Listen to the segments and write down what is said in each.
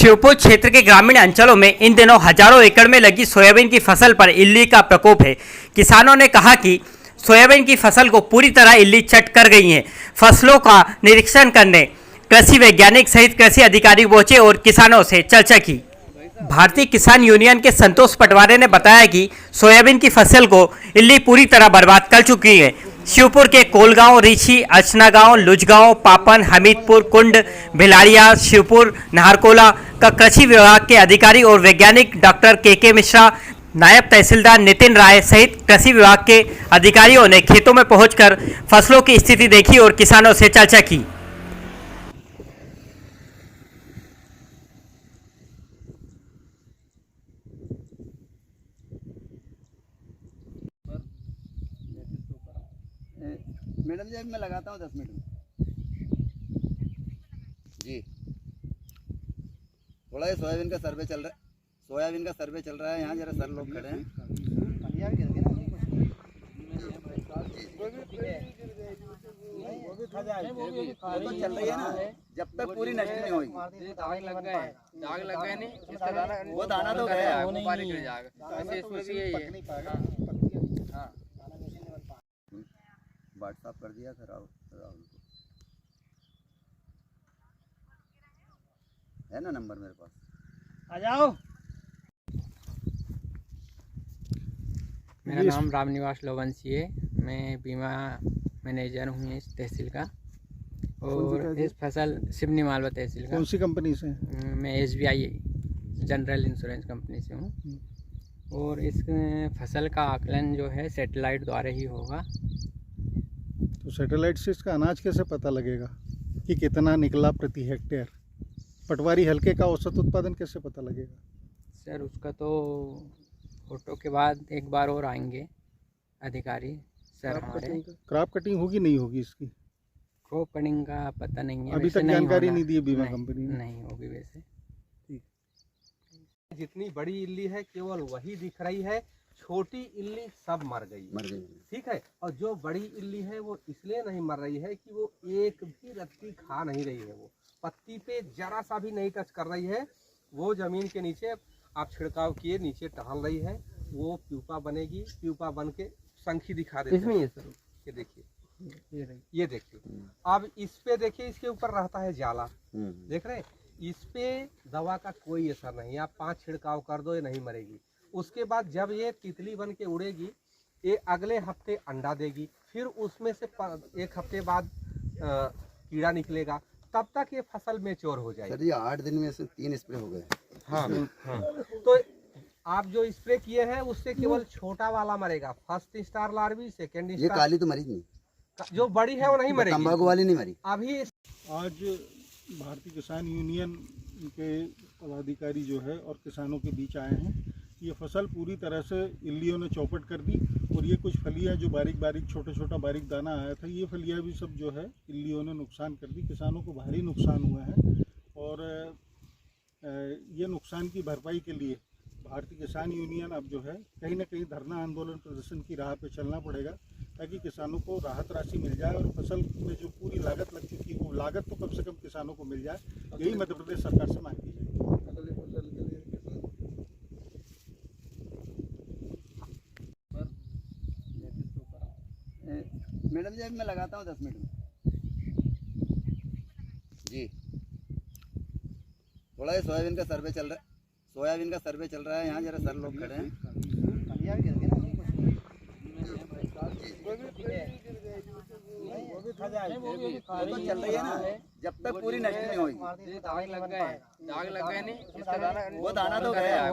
श्योपुर क्षेत्र के ग्रामीण अंचलों में इन दिनों हजारों एकड़ में लगी सोयाबीन की फसल पर इल्ली का प्रकोप है। किसानों ने कहा कि सोयाबीन की फसल को पूरी तरह इल्ली चट कर गई है। फसलों का निरीक्षण करने कृषि वैज्ञानिक सहित कृषि अधिकारी पहुंचे और किसानों से चर्चा की। भारतीय किसान यूनियन के संतोष पटवारी ने बताया कि सोयाबीन की फसल को इल्ली पूरी तरह बर्बाद कर चुकी है। श्योपुर के कोलगांव, रीछी, अर्चना गांव, लुजगांव, पापन, हमीदपुर, कुंड, भिलाड़िया, श्योपुर, नाहरकोला का कृषि विभाग के अधिकारी और वैज्ञानिक डॉक्टर के मिश्रा, नायब तहसीलदार नितिन राय सहित कृषि विभाग के अधिकारियों ने खेतों में पहुंचकर फसलों की स्थिति देखी और किसानों से चर्चा की। मैडम जी मैं लगाता हूँ 10 मिनट में जी। थोड़ा ये सोयाबीन का सर्वे चल रहा है यहाँ जरा सर लोग खड़े हैं। तो चल रही है ना, जब तक पूरी नष्ट नहीं होगी। दाग लग गए नहीं, वो दाना तो गया, व्हाट्सएप कर दिया था राहुल को, है ना नंबर मेरे पास। आ जाओ। मेरा नाम रामनिवास लोवंशी है। मैं बीमा मैनेजर हूँ इस तहसील का और इस फसल सिवनी मालवा तहसील का। कौन सी कंपनी से? मैं SBI जनरल इंश्योरेंस कंपनी से हूँ और इस फसल का आकलन जो है सैटेलाइट द्वारा ही होगा। तो सैटेलाइट से इसका अनाज कैसे पता लगेगा कि कितना निकला प्रति हेक्टेयर? पटवारी हल्के का औसत उत्पादन कैसे पता लगेगा? सर उसका तो फोटो के बाद एक बार और आएंगे अधिकारी सर हमारे। क्रॉप कटिंग होगी नहीं होगी इसकी? क्रॉप कटिंग का पता नहीं है, अभी तक जानकारी नहीं दी है बीमा कंपनी ने। नहीं होगी वैसे। जितनी बड़ी इल्ली है केवल वही दिख रही है, छोटी इल्ली सब मर गई। ठीक है, और जो बड़ी इल्ली है वो इसलिए नहीं मर रही है कि वो एक भी रत्ती खा नहीं रही है, वो पत्ती पे जरा सा भी नहीं टच कर रही है। वो जमीन के नीचे आप छिड़काव किए नीचे टहल रही है, वो प्यूपा बनेगी। प्यूपा बन के संखी दिखा देते हैं। ये देखिए, ये देखिए। अब इस पे देखिए, इसके ऊपर रहता है जाला, देख रहे हैं? इस पे दवा का कोई असर नहीं। आप 5 छिड़काव कर दो, ये नहीं मरेगी। उसके बाद जब ये तितली बन के उड़ेगी, ये अगले हफ्ते अंडा देगी, फिर उसमें से 1 हफ्ते बाद कीड़ा निकलेगा, तब तक ये फसल मैच्योर हो जाएगी। सर ये 8 दिन में से 3 स्प्रे हो गए। हाँ, तो आप जो स्प्रे किए हैं उससे केवल छोटा वाला मरेगा। First star larvae, second star. ये काली तो मरी नहीं, जो बड़ी है वो नहीं मरेगी। तंबाकू वाली नहीं मरी। अभी आज भारतीय किसान यूनियन के पदाधिकारी जो है और किसानों के बीच आए हैं। ये फसल पूरी तरह से इल्लियों ने चौपट कर दी और ये कुछ फलियां जो बारीक छोटा बारीक दाना आया था, ये फलियां भी सब जो है इल्लियों ने नुकसान कर दी। किसानों को भारी नुकसान हुआ है और ये नुकसान की भरपाई के लिए भारतीय किसान यूनियन अब जो है कहीं ना कहीं धरना आंदोलन प्रदर्शन की राह पे चलना पड़ेगा, ताकि किसानों को राहत राशि मिल जाए और फसल में जो पूरी लागत लग चुकी है वो लागत तो कम से कम किसानों को मिल जाए। यही मध्य प्रदेश सरकार से मांग की जाए। मैडम जी मैं लगाता हूँ 10 मिनट में जी। थोड़ा ये सोयाबीन का सर्वे चल रहा है यहाँ जरा सर लोग खड़े हैं। तो चल रही है ना, जब तक पूरी नष्ट नहीं होगी। दाग लग गए नहीं, वो दाना तो गया,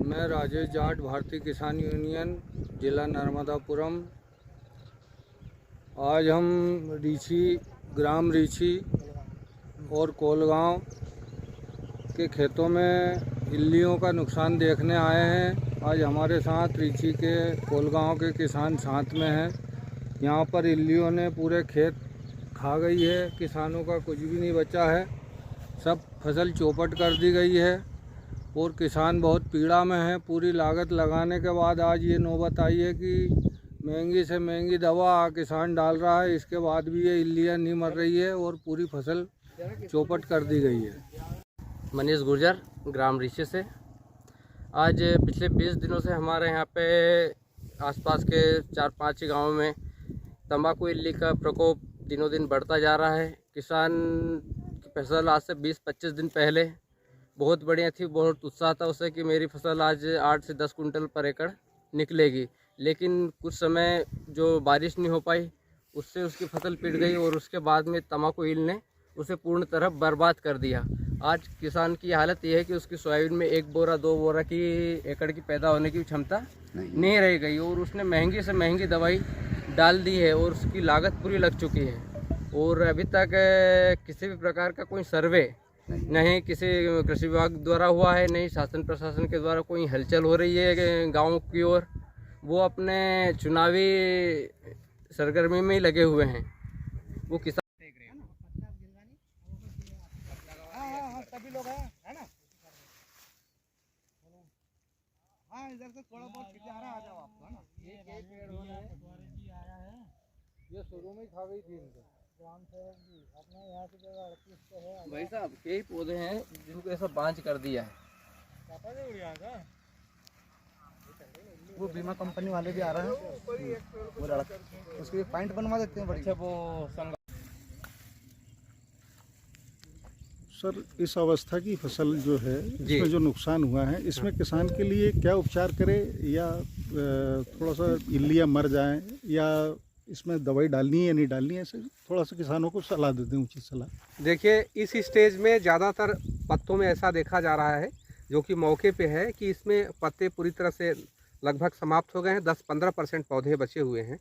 मैं राजेश जाट, भारतीय किसान यूनियन जिला नर्मदापुरम। आज हम ग्राम रीछी और कोलगांव के खेतों में इल्लियों का नुकसान देखने आए हैं। आज हमारे साथ रीछी के, कोलगांव के किसान साथ में हैं। यहाँ पर इल्लियों ने पूरे खेत खा गई है, किसानों का कुछ भी नहीं बचा है, सब फसल चौपट कर दी गई है और किसान बहुत पीड़ा में है। पूरी लागत लगाने के बाद आज ये नौबत आई है कि महंगी से महंगी दवा किसान डाल रहा है, इसके बाद भी ये इल्लियाँ नहीं मर रही है और पूरी फसल चौपट कर दी गई है। मनीष गुर्जर, ग्राम ऋषि से। आज पिछले 20 दिनों से हमारे यहाँ पे आसपास के 4-5 गांवों में तंबाकू इल्ली का प्रकोप दिनों दिन बढ़ता जा रहा है। किसान की फसल आज से 20-25 दिन पहले बहुत बढ़िया थी, बहुत उत्साह था उसे कि मेरी फसल आज 8 से 10 कुंटल पर एकड़ निकलेगी, लेकिन कुछ समय जो बारिश नहीं हो पाई उससे उसकी फसल पिट गई और उसके बाद में तंबाकू इल्ल ने उसे पूर्ण तरह बर्बाद कर दिया। आज किसान की हालत यह है कि उसकी सोयाबीन में 1 बोरा 2 बोरा की एकड़ की पैदा होने की क्षमता नहीं रह गई और उसने महंगी से महंगी दवाई डाल दी है और उसकी लागत पूरी लग चुकी है और अभी तक किसी भी प्रकार का कोई सर्वे नहीं किसी कृषि विभाग द्वारा हुआ है, नहीं शासन प्रशासन के द्वारा कोई हलचल हो रही है गाँव की ओर। वो अपने चुनावी सरगर्मी में ही लगे हुए हैं। वो किसान सभी लोग हैं, है ना? हाँ, इधर से थोड़ा बहुत खींचे आ रहा है, आ जाओ आप, है ना? ये शुरू में खा गई थी इनको। अपने यहाँ से 38 पे है। भाई साहब कई पौधे हैं जिनको ऐसा बांझ कर दिया है। वो बीमा कंपनी वाले भी आ रहे हैं, वो लड़का उसके पॉइंट बनवा देते हैं बड़ी। अच्छा, वो सर, इस अवस्था की फसल जो है, इसमें जो नुकसान हुआ है, इसमें किसान के लिए क्या उपचार करे, या थोड़ा सा इल्लियाँ मर जाएं, या इसमें दवाई डालनी है या नहीं डालनी है, ऐसे थोड़ा सा किसानों को सलाह देते हैं, उचित सलाह। देखिए, इस स्टेज में ज़्यादातर पत्तों में ऐसा देखा जा रहा है जो कि मौके पे है कि इसमें पत्ते पूरी तरह से लगभग समाप्त हो गए हैं। 10-15% पौधे बचे हुए हैं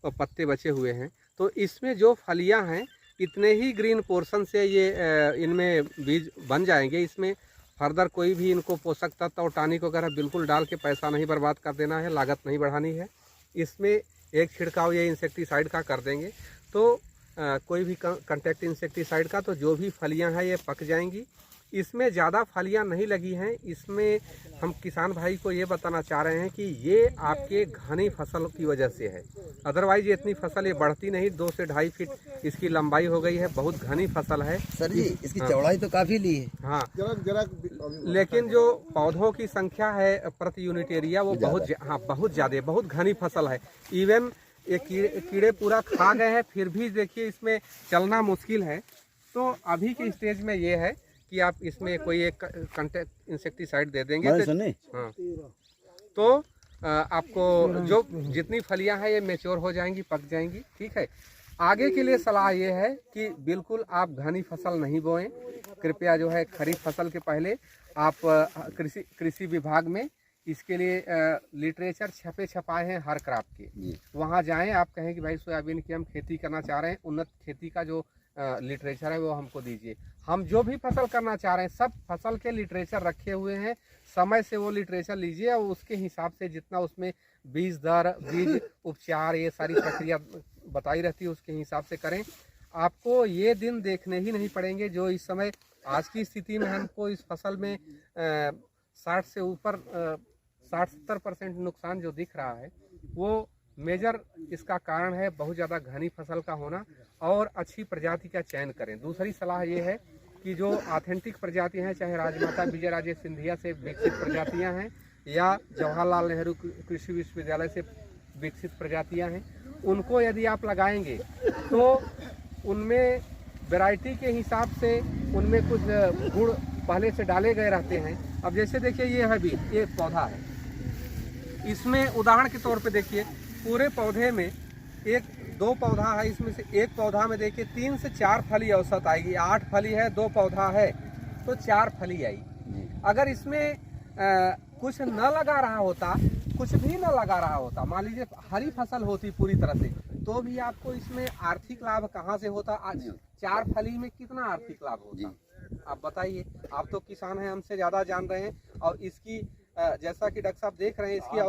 और पत्ते बचे हुए हैं। तो इसमें जो फलियां हैं इतने ही ग्रीन पोर्शन से ये इनमें बीज बन जाएंगे। इसमें फर्दर कोई भी इनको पोषक तत्व और टॉनिक वगैरह बिल्कुल डाल के पैसा नहीं बर्बाद कर देना है, लागत नहीं बढ़ानी है। इसमें एक छिड़काव ये इंसेक्टिसाइड का कर देंगे तो कोई भी कंटेक्ट इंसेक्टिसाइड का, तो जो भी फलियां हैं ये पक जाएंगी। इसमें ज़्यादा फलियां नहीं लगी हैं। इसमें हम किसान भाई को ये बताना चाह रहे हैं कि ये आपके घनी फसल की वजह से है, अदरवाइज ये इतनी फसल ये बढ़ती नहीं। 2 से 2.5 फीट इसकी लंबाई हो गई है, बहुत घनी फसल है। सर जी, इसकी चौड़ाई तो काफी ली है। हाँ, लेकिन जो पौधों की संख्या है प्रति यूनिट एरिया वो बहुत ज़्यादा, बहुत घनी फसल है। इवन ये कीड़े पूरा खा गए हैं, फिर भी देखिए इसमें चलना मुश्किल है। तो अभी के स्टेज में ये है कि आप इसमें कोई एक कंटेक्ट इंसेक्टिसाइड दे देंगे तो आपको जो जितनी फलियां हैं ये मैच्योर हो जाएंगी, पक जाएंगी। ठीक है, आगे के लिए सलाह ये है कि बिल्कुल आप घनी फसल नहीं बोएं। कृपया जो है खरीफ फसल के पहले आप कृषि विभाग में इसके लिए लिटरेचर छपाए हैं हर क्रॉप के, वहाँ जाएं, आप कहें कि भाई सोयाबीन की हम खेती करना चाह रहे हैं, उन्नत खेती का जो लिटरेचर है वो हमको दीजिए। हम जो भी फसल करना चाह रहे हैं सब फसल के लिटरेचर रखे हुए हैं, समय से वो लिटरेचर लीजिए और उसके हिसाब से जितना उसमें बीज दर, बीज उपचार, ये सारी प्रक्रिया बताई रहती है, उसके हिसाब से करें। आपको ये दिन देखने ही नहीं पड़ेंगे जो इस समय आज की स्थिति में हमको इस फसल में 60 से ऊपर 60-70% नुकसान जो दिख रहा है वो मेजर इसका कारण है बहुत ज़्यादा घनी फसल का होना और अच्छी प्रजाति का चयन करें। दूसरी सलाह ये है कि जो ऑथेंटिक प्रजातियां हैं, चाहे राजमाता विजय राजे सिंधिया से विकसित प्रजातियां हैं या जवाहरलाल नेहरू कृषि विश्वविद्यालय से विकसित प्रजातियां हैं, उनको यदि आप लगाएंगे तो उनमें वैरायटी के हिसाब से उनमें कुछ गुण पहले से डाले गए रहते हैं। अब जैसे देखिए ये है भी एक पौधा है, इसमें उदाहरण के तौर पे देखिए पूरे पौधे में 1-2 पौधा है, इसमें से एक पौधा में देखिए 3 से 4 फली औसत आएगी। 8 फली है, 2 पौधा है तो 4 फली आई। अगर इसमें कुछ न लगा रहा होता, कुछ भी न लगा रहा होता, मान लीजिए हरी फसल होती पूरी तरह से, तो भी आपको इसमें आर्थिक लाभ कहाँ से होता? आज 4 फली में कितना आर्थिक लाभ होता? आप बताइए। आप तो किसान हैं, हमसे ज़्यादा जान रहे हैं। और इसकी जैसा कि डॉक्टर साहब देख रहे हैं, इसकी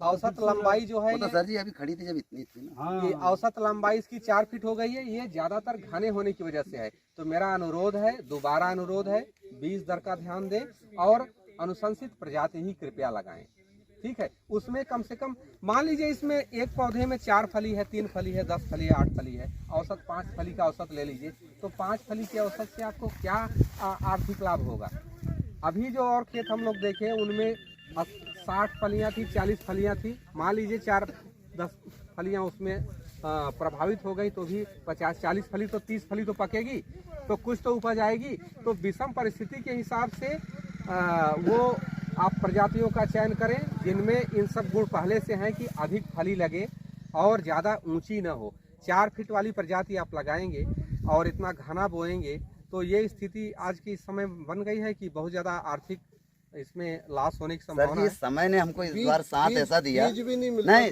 औसत लंबाई जो है, तो सर जी अभी खड़ी थी जब इतनी थी ना, ये औसत लंबाई इसकी 4 फीट हो गई है। ये ज्यादातर घने होने की वजह से है। तो मेरा अनुरोध है, दोबारा अनुरोध है, बीज दर का ध्यान दें और अनुशंसित प्रजाति ही कृपया लगाएं। ठीक है, उसमें कम से कम मान लीजिए इसमें एक पौधे में 4 फली है, 3 फली है, 10 फली है, 8 फली है, औसत 5 फली का औसत ले लीजिए, तो 5 फली के औसत से आपको क्या आर्थिक लाभ होगा। अभी जो और खेत हम लोग देखे उनमें 60 फलियाँ थी, 40 फलियाँ थी, मान लीजिए 4-10 फलियाँ उसमें प्रभावित हो गई तो भी 50-40 फली तो 30 फली तो पकेगी, तो कुछ तो उपज आएगी। तो विषम परिस्थिति के हिसाब से वो आप प्रजातियों का चयन करें जिनमें इन सब गुण पहले से हैं कि अधिक फली लगे और ज़्यादा ऊंची न हो। 4 फीट वाली प्रजाति आप लगाएंगे और इतना घना बोएंगे तो ये स्थिति आज के समय बन गई है कि बहुत ज़्यादा आर्थिक इसमें लॉस होने की संभावना है। समय ने हमको इस बार साथ ऐसा दिया बीज भी नहीं मिलता नहीं